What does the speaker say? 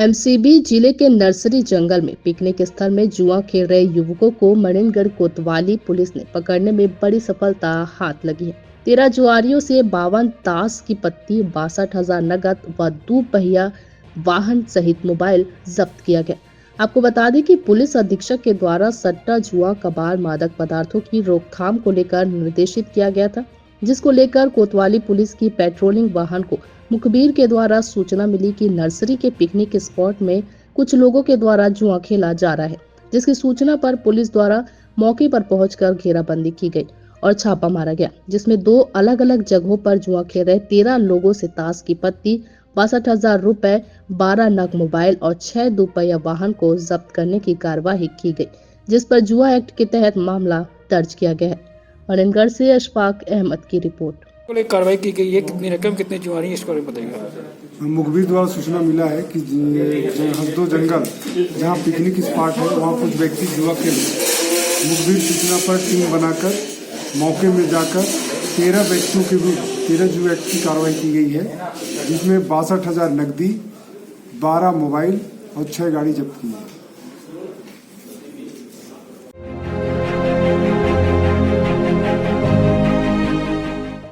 MCB जिले के nursery जंगल में पिकनिक स्थल में जुआ खेल रहे युवकों को मणिनगढ़ कोतवाली पुलिस ने पकड़ने में बड़ी सफलता हाथ लगी है। 13 जुआरियों से 52 ताश की पत्ती, 62,000 नकद व 2 पहिया वाहन सहित मोबाइल जब्त किया गया। आपको बता दें कि पुलिस अधीक्षक के द्वारा सट्टा, जुआ, कबाड़, मादक पदार्थों की रोकथाम को लेकर निर्देशित किया गया था, जिसको लेकर कोतवाली पुलिस की पेट्रोलिंग वाहन को मुखबिर के द्वारा सूचना मिली कि नर्सरी के पिकनिक स्पॉट में कुछ लोगों के द्वारा जुआ खेला जा रहा है, जिसकी सूचना पर पुलिस द्वारा मौके पर पहुंचकर घेराबंदी की गई और छापा मारा गया, जिसमें 2 अलग अलग जगहों पर जुआ खेल रहे 13 लोगों से ताश की पत्ती, 62,000 रुपए, 12 नग मोबाइल और 6 दोपहिया वाहन को जब्त करने की कार्यवाही की गई, जिस पर जुआ एक्ट के तहत मामला दर्ज किया गया है। मणिनगढ़ से अशफाक अहमद की रिपोर्ट। एक कार्रवाई की गई है, कितनी रकम, कितने जुआरी हैं, इसके बारे में बताइएगा। मुखबिर द्वारा सूचना मिला है कि हसदो जंगल जहां पिकनिक स्पॉट है वहां कुछ व्यक्ति जुआ खेल रहे हैं। मुखबिर सूचना पर टीम बनाकर मौके में जाकर 13 व्यक्तियों के विरुद्ध 13 जुआ एक्ट की कार्रवाई की गई है, जिसमें 62,000 नकदी, 12 मोबाइल और 6 गाड़ी जब्त की है।